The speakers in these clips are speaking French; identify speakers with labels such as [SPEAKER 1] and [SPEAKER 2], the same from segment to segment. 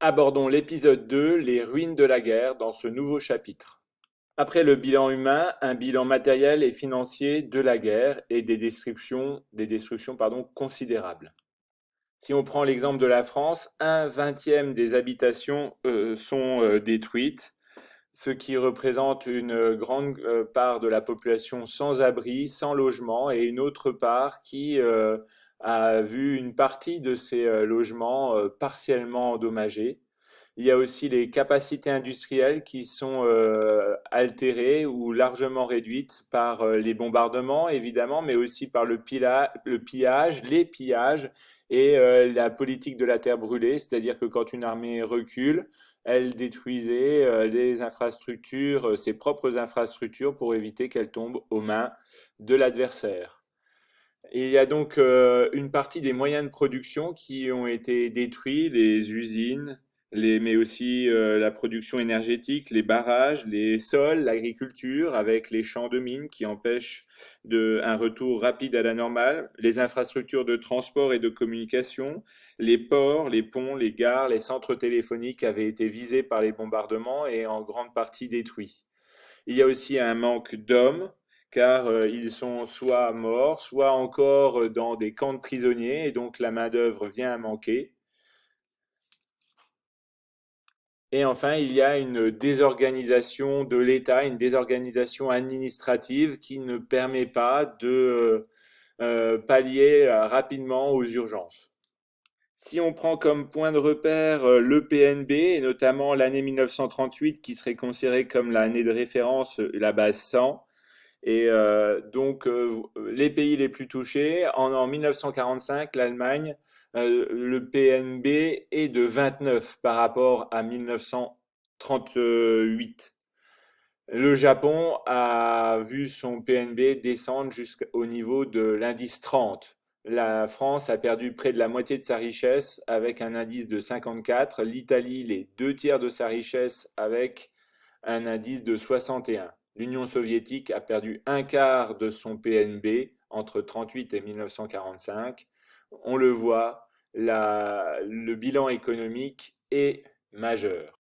[SPEAKER 1] Abordons l'épisode 2, les ruines de la guerre, dans ce nouveau chapitre. Après le bilan humain, un bilan matériel et financier de la guerre et des destructions considérables. Si on prend l'exemple de la France, un vingtième des habitations sont détruites, ce qui représente une grande part de la population sans abri, sans logement, et une autre part qui a vu une partie de ces logements partiellement endommagés. Il y a aussi les capacités industrielles qui sont altérées ou largement réduites par les bombardements, évidemment, mais aussi par le pillage, les pillages et la politique de la terre brûlée, c'est-à-dire que quand une armée recule, elle détruisait les infrastructures, ses propres infrastructures, pour éviter qu'elles tombent aux mains de l'adversaire. Et il y a donc une partie des moyens de production qui ont été détruits, les usines, mais aussi la production énergétique, les barrages, les sols, l'agriculture, avec les champs de mines qui empêchent un retour rapide à la normale, les infrastructures de transport et de communication, les ports, les ponts, les gares, les centres téléphoniques avaient été visés par les bombardements et en grande partie détruits. Il y a aussi un manque d'hommes, car ils sont soit morts, soit encore dans des camps de prisonniers, et donc la main-d'œuvre vient à manquer. Et enfin, il y a une désorganisation de l'État, une désorganisation administrative qui ne permet pas de pallier rapidement aux urgences. Si on prend comme point de repère le PNB, et notamment l'année 1938, qui serait considérée comme l'année de référence, la base 100, et donc, les pays les plus touchés, en 1945, l'Allemagne, le PNB est de 29 par rapport à 1938. Le Japon a vu son PNB descendre jusqu'au niveau de l'indice 30. La France a perdu près de la moitié de sa richesse avec un indice de 54. L'Italie, les deux tiers de sa richesse avec un indice de 61. L'Union soviétique a perdu un quart de son PNB entre 1938 et 1945. On le voit, le bilan économique est majeur.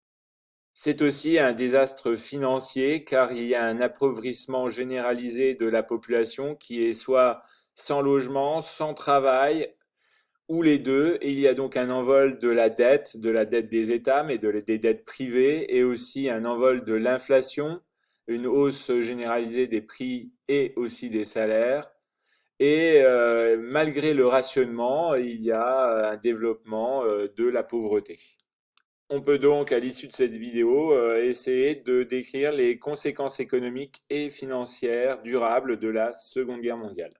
[SPEAKER 1] C'est aussi un désastre financier car il y a un appauvrissement généralisé de la population qui est soit sans logement, sans travail, ou les deux, et il y a donc un envol de la dette des États, mais des dettes privées, et aussi un envol de l'inflation, une hausse généralisée des prix et aussi des salaires. Et malgré le rationnement, il y a un développement de la pauvreté. On peut donc, à l'issue de cette vidéo, essayer de décrire les conséquences économiques et financières durables de la Seconde Guerre mondiale.